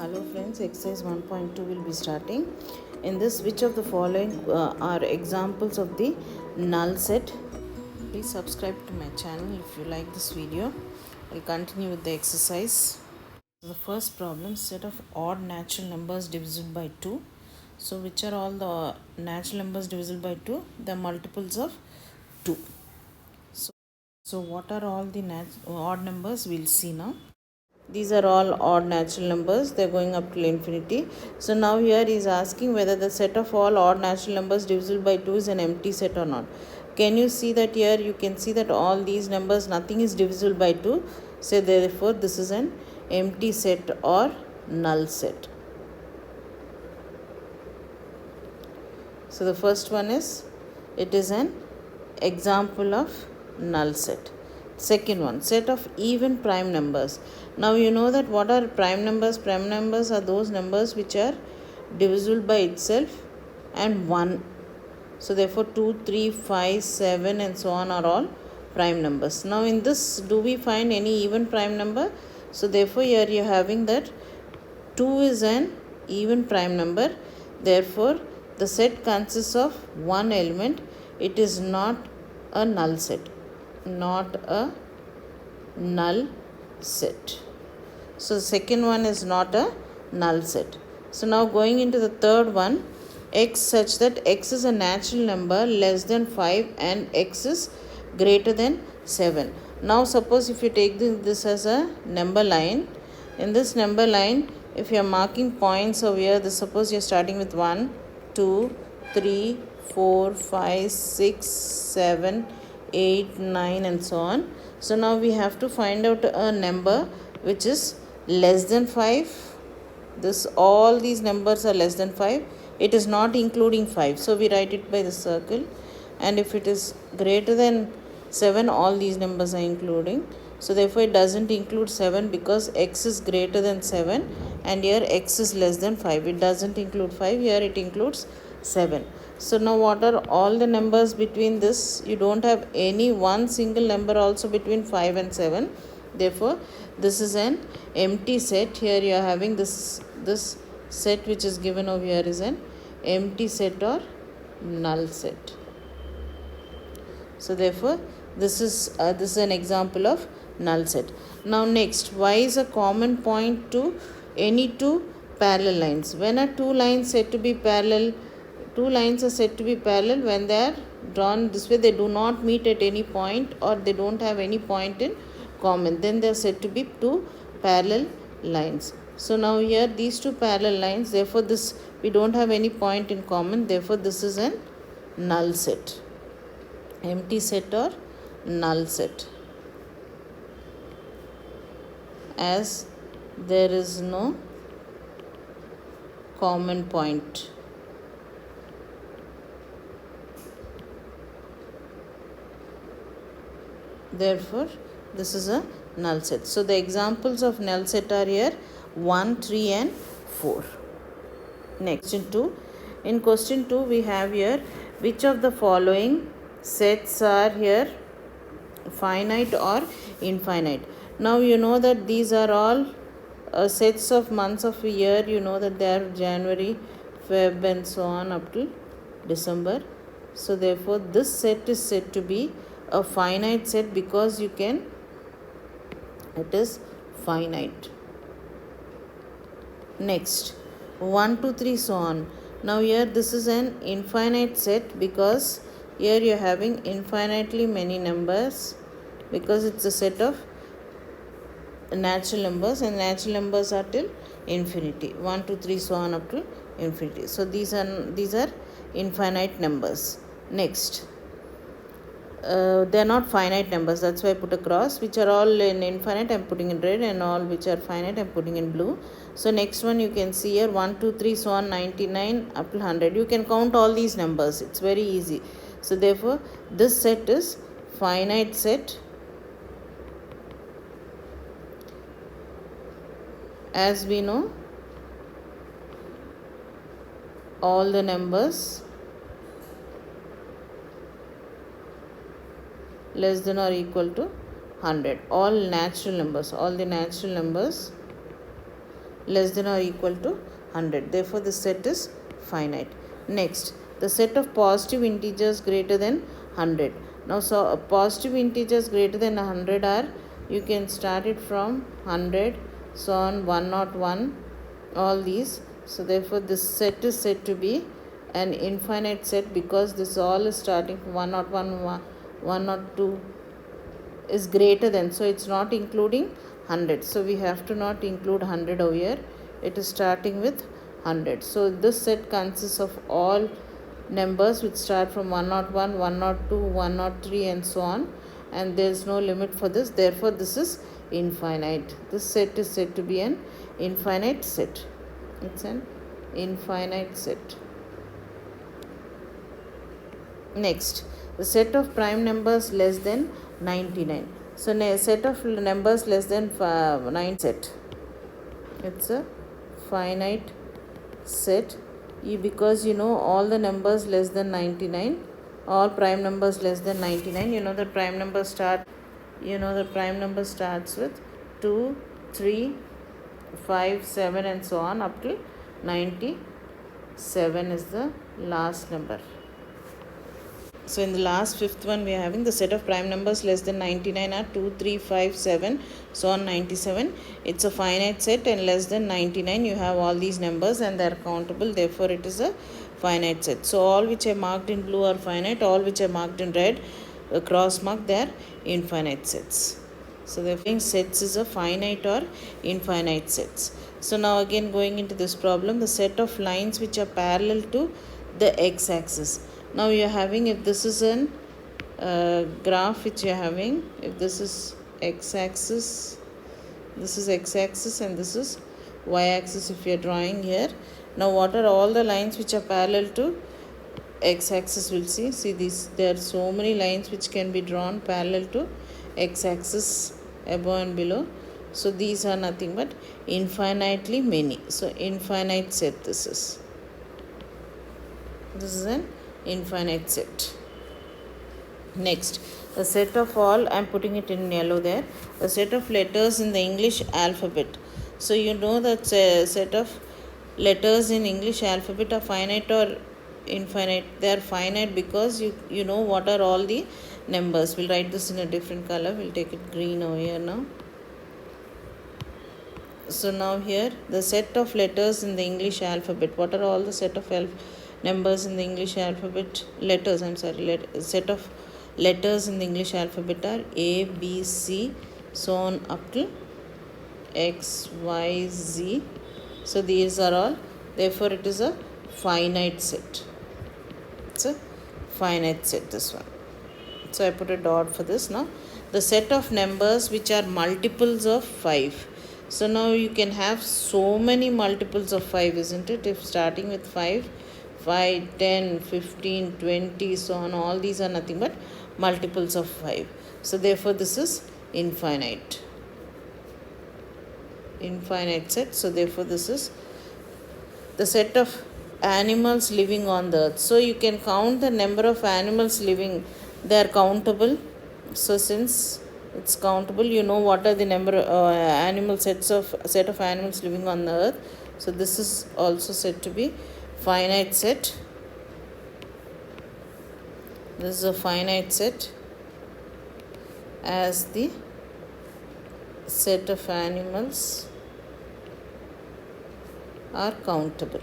Hello friends, exercise 1.2 will be starting. In this, which of the following are examples of the null set? Please subscribe to my channel if you like this video. I'll continue with the exercise. The first problem, set of odd natural numbers divisible by 2. So which are all the natural numbers divisible by 2? The multiples of 2. So what are all the odd numbers? We'll see now. These are all odd natural numbers. They're going up till infinity. So now here he is asking whether the set of all odd natural numbers divisible by 2 is an empty set or not. Can you see that here? You can see that all these numbers, nothing is divisible by 2. So therefore this is an empty set or null set. So the first one is, it is an example of null set. Second one, set of even prime numbers. Now you know that what are prime numbers? Prime numbers are those numbers which are divisible by itself and 1. So therefore 2, 3, 5, 7 and so on are all prime numbers. Now in this, do we find any even prime number? So therefore here you are having that 2 is an even prime number. Therefore the set consists of one element. It is not a null set. Not a null set. So the second one is not a null set. So now going into the third one, x such that x is a natural number less than 5 and x is greater than 7. Now suppose if you take this as a number line, in this number line, if you are marking points over here, suppose you are starting with 1, 2, 3, 4, 5, 6, 7, 8, 9 and so on. So now we have to find out a number which is less than 5. All these numbers are less than 5. It is not including 5. So we write it by the circle. And if it is greater than 7, all these numbers are including. So therefore it doesn't include 7 because x is greater than 7 and here x is less than 5. It doesn't include 5. Here it includes 7. So now what are all the numbers between this? You don't have any one single number also between 5 and 7. Therefore this is an empty set. Here you are having this set which is given over here is an empty set or null set. So therefore this is an example of null set. Now next, y is a common point to any two parallel lines. When are two lines said to be parallel? Two lines are said to be parallel when they are drawn this way. They do not meet at any point or they don't have any point in common. Then they are said to be two parallel lines. So now here these two parallel lines, therefore this we don't have any point in common. Therefore this is an null set. Empty set or null set. As there is no common point. Therefore this is a null set. So the examples of null set are here 1, 3 and 4. Next in question 2 we have here, which of the following sets are here finite or infinite? Now you know that these are all sets of months of a year. You know that they are January, Feb and so on up to December. So therefore this set is said to be a finite set because it is finite. Next 1, 2, 3 so on. Now here this is an infinite set because here you are having infinitely many numbers because it's a set of natural numbers and natural numbers are till infinity. 1, 2, 3 so on up to infinity. So these are infinite numbers. Next, they are not finite numbers, that's why I put a cross. Which are all in infinite I am putting in red and all which are finite I am putting in blue. So next one you can see here 1, 2, 3 so on 99 up to 100. You can count all these numbers, it's very easy. So therefore this set is finite set as we know all the numbers less than or equal to 100. All the natural numbers less than or equal to 100. Therefore this set is finite. Next, the set of positive integers greater than 100. Now so positive integers greater than 100 are, you can start it from 100, so on 101, all these. So therefore this set is said to be an infinite set, because this all is starting from 101, 102 is greater than, so it's not including 100, so we have to not include 100 over here. It is starting with 100. So this set consists of all numbers which start from 101, 102, 103 and so on, and there is no limit for this. Therefore this is infinite. This set is said to be an infinite set. It's an infinite set. Next, the set of prime numbers less than 99. So set of numbers less than 9 set. It's a finite set, because you know all the numbers less than 99, all prime numbers less than 99. You know the prime number starts with 2, 3, 5, 7 and so on up till 97 is the last number. So in the last fifth one we are having the set of prime numbers less than 99 are 2, 3, 5, 7, so on 97. It's a finite set, and less than 99 you have all these numbers and they are countable, therefore it is a finite set. So all which are marked in blue are finite, all which are marked in red, cross mark, they are infinite sets. So the sets is a finite or infinite sets. So now again going into this problem, the set of lines which are parallel to the x-axis. Now you are having, if this is an graph which you are having, if this is x-axis, this is x-axis and this is y-axis if you are drawing here. Now what are all the lines which are parallel to x-axis? We'll see these, there are so many lines which can be drawn parallel to x-axis above and below. So these are nothing but infinitely many. So infinite set this is. This is an infinite set. Next, the set of all, I am putting it in yellow there, the set of letters in the English alphabet. So you know that set of letters in English alphabet are finite or infinite. They are finite because you know what are all the numbers. We'll write this in a different color. We'll take it green over here now. So now here the set of letters in the English alphabet. What are all the set of numbers in the English alphabet? Letters, I'm sorry, set of letters in the English alphabet are A, B, C, so on up to X, Y, Z. So these are all, therefore it is a finite set. It's a finite set, this one. So I put a dot for this. Now the set of numbers which are multiples of 5. So now you can have so many multiples of 5, isn't it? If starting with 5, 10, 15, 20, so on, all these are nothing but multiples of 5. So therefore this is infinite set. So therefore this is the set of animals living on the earth. So you can count the number of animals living, they are countable. So since it's countable, you know what are the number set of animals living on the earth. So this is also said to be finite set. This is a finite set as the set of animals are countable.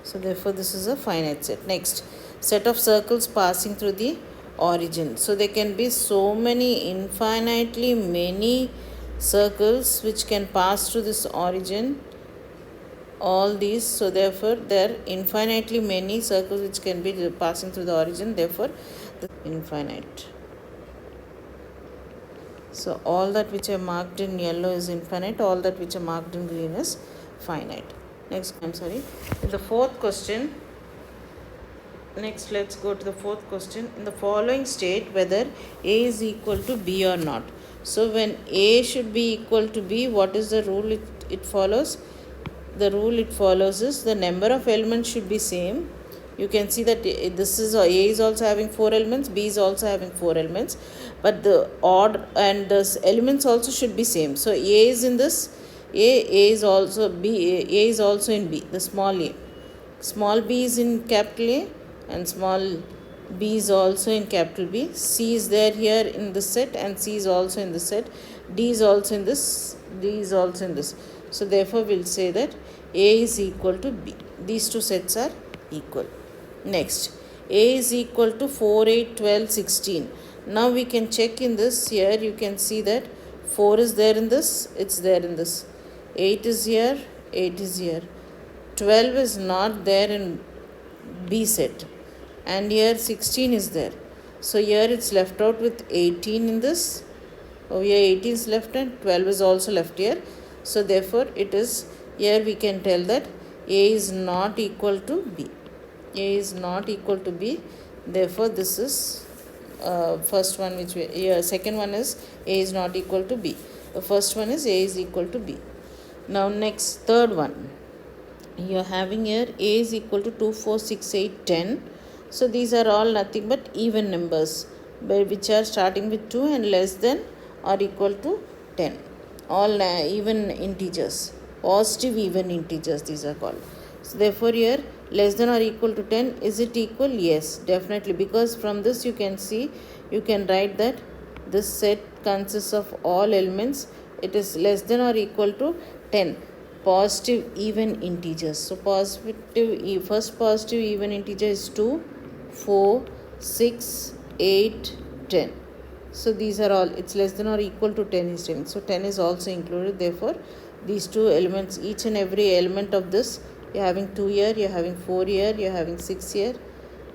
So therefore this is a finite set. Next, set of circles passing through the origin. So there can be so many, infinitely many circles which can pass through this origin, all these. So therefore there are infinitely many circles which can be passing through the origin, therefore the infinite. So all that which are marked in yellow is infinite, all that which are marked in green is finite. Next, in the fourth question, next let's go to the fourth question. In the following state whether A is equal to B or not. So when A should be equal to B, what is the rule it follows? The rule it follows is the number of elements should be same, you can see that this is A is also having 4 elements, B is also having 4 elements, but the odd and the elements also should be same. So A is in this A is also B, A is also in B, the small a. Small b is in capital A and small b is also in capital B. C is there here in this set and C is also in this set. D is also in this, D is also in this. So therefore we'll say that A is equal to B. These two sets are equal. Next, A is equal to 4, 8, 12, 16. Now we can check in this. Here you can see that 4 is there in this, it's there in this. 8 is here, 8 is here. 12 is not there in B set, and here 16 is there. So here it's left out with 18 in this. Oh, here 18 is left and 12 is also left here. So therefore it is, here we can tell that A is not equal to B. A is not equal to B. Therefore this is first one, which we, here second one is A is not equal to B. The first one is A is equal to B. Now next, third one, you are having here A is equal to 2, 4, 6, 8, 10. So these are all nothing but even numbers, which are starting with 2 and less than or equal to 10. All even integers, positive even integers these are called. So therefore here less than or equal to 10, is it equal? Yes, definitely, because from this you can see, you can write that this set consists of all elements. It is less than or equal to 10 positive even integers. So first positive even integer is 2, 4, 6, 8, 10. So these are all, it's less than or equal to 10 is 10. So 10 is also included. Therefore these two elements, each and every element of this, you're having 2 here, you're having 4 here, you're having 6 here,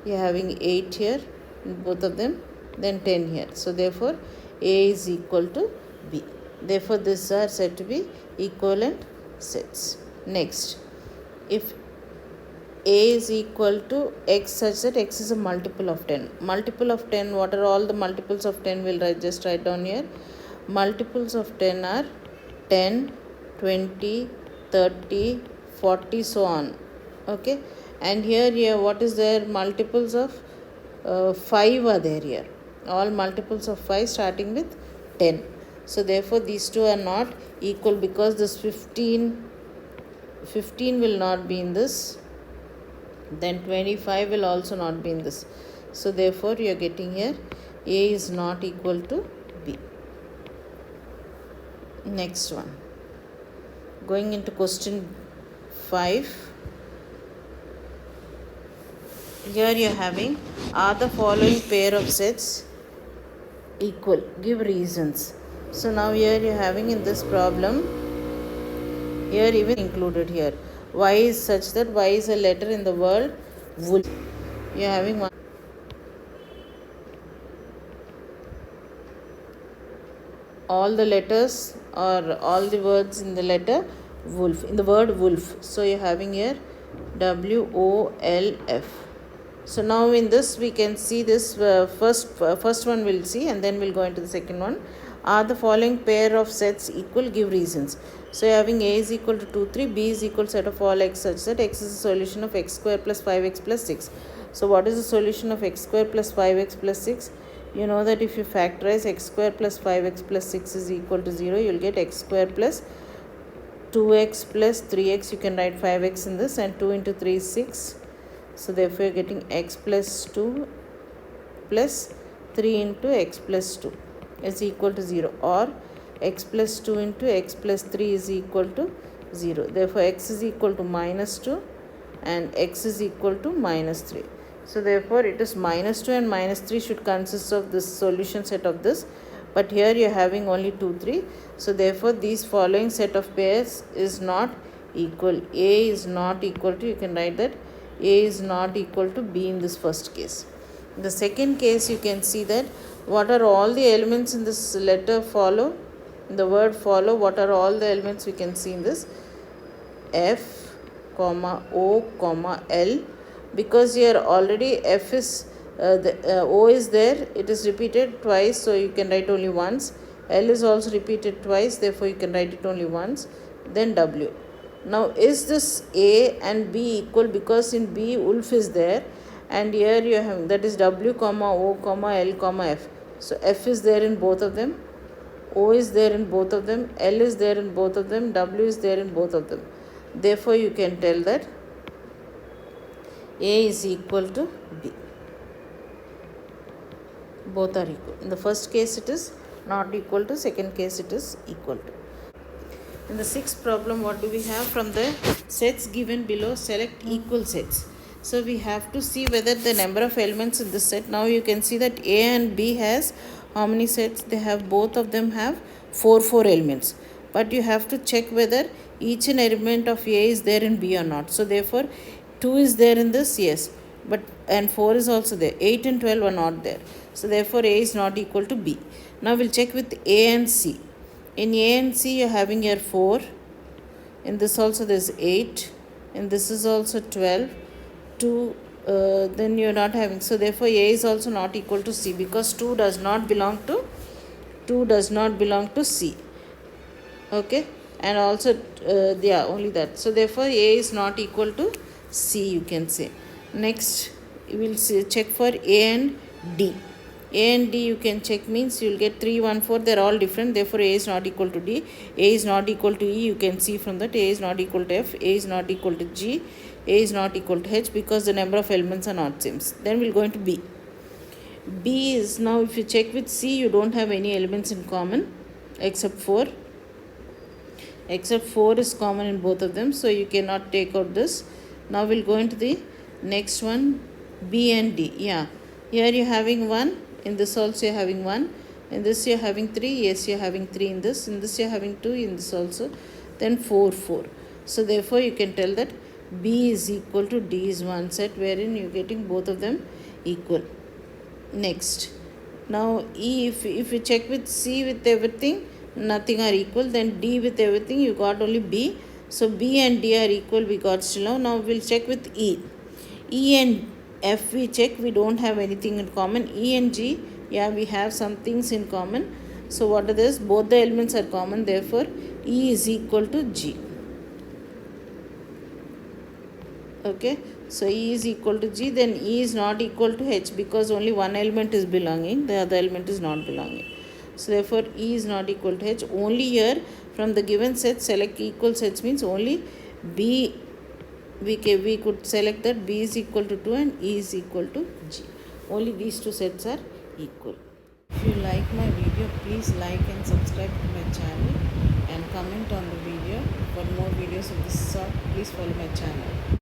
you're having 8 here, both of them, then 10 here. So therefore A is equal to B. Therefore these are said to be equivalent sets. Next, if A is equal to X such that X is a multiple of 10. Multiple of 10, what are all the multiples of 10? We'll just write down here. Multiples of 10 are 10, 20, 30, 40, so on. Okay, and here what is there? Multiples of 5 are there here. All multiples of 5 starting with 10. So therefore these two are not equal, because this 15 will not be in this, then 25 will also not be in this. So therefore you are getting here A is not equal to B. Next one, going into question 5. Here you are having, are the following pair of sets equal? Give reasons. So now here you are having in this problem, here even included here, Y is such that Y is a letter in the word wolf. You are having one. All the letters or all the words in the letter wolf, in the word wolf. So you are having here WOLF. So now in this we can see this first one we'll see, and then we'll go into the second one. Are the following pair of sets equal? Give reasons. So you are having A is equal to 2, 3, B is equal to set of all x such that x is the solution of x square plus 5x plus 6. So what is the solution of x square plus 5x plus 6? You know that if you factorize x square plus 5x plus 6 is equal to 0, you will get x square plus 2x plus 3x. You can write 5x in this, and 2 into 3 is 6. So therefore you are getting x plus 2 plus 3 into x plus 2 is equal to 0, or x plus 2 into x plus 3 is equal to 0. Therefore x is equal to minus 2 and x is equal to minus 3. So therefore it is minus 2 and minus 3 should consist of this solution set of this, but here you are having only 2, 3. So therefore these following set of pairs is not equal. A is not equal to, you can write that A is not equal to B in this first case. In the second case you can see that what are all the elements in this letter follow, in the word follow, what are all the elements we can see in this? F, comma, O, comma, L. Because here already F is, O is there, it is repeated twice, so you can write only once. L is also repeated twice, therefore you can write it only once. Then W. Now is this A and B equal? Because in B wolf is there, and here you have, that is W comma O comma L comma F. So F is there in both of them, O is there in both of them, L is there in both of them, W is there in both of them. Therefore you can tell that A is equal to B. Both are equal. In the first case it is not equal to, second case it is equal to. In the sixth problem, what do we have? From the sets given below, select equal sets. So we have to see whether the number of elements in this set. Now you can see that A and B has how many sets? They have, both of them have 4 elements. But you have to check whether each and element of A is there in B or not. So therefore 2 is there in this, yes. But and 4 is also there. 8 and 12 are not there. So therefore A is not equal to B. Now we'll check with A and C. In A and C you are having here 4. In this also there is 8. And this is also 12. 2, then you are not having. So therefore A is also not equal to C, because 2 does not belong to C. Okay. And also yeah, only that. So therefore A is not equal to C, you can say. Next we will check for A and D. A and D you can check, means you will get 3, 1, 4. They are all different. Therefore A is not equal to D. A is not equal to E. You can see from that. A is not equal to F. A is not equal to G. A is not equal to H, because the number of elements are not same. Then we will go into B. B is, now if you check with C, you don't have any elements in common except 4. Except 4 is common in both of them. So you cannot take out this. Now we'll go into the next one, B and D. Yeah. Here you're having 1. In this also you're having 1. In this you're having 3. Yes, you're having 3 in this. In this you're having 2. In this also. Then 4, 4. So therefore you can tell that B is equal to D is one set, wherein you're getting both of them equal. Next. Now E, if you check with C with everything, nothing are equal. Then D with everything, you got only B. So B and D are equal, we got still now. Now we'll check with E. E and F we check, we don't have anything in common. E and G, yeah, we have some things in common. So what are this? Both the elements are common, therefore E is equal to G. Okay, so E is equal to G. Then E is not equal to H, because only one element is belonging, the other element is not belonging. So therefore E is not equal to H. Only here from the given set, select equal sets, means only B, we could select that B is equal to 2 and E is equal to G. Only these two sets are equal. If you like my video, please like and subscribe to my channel and comment on the video. For more videos of this sort, please follow my channel.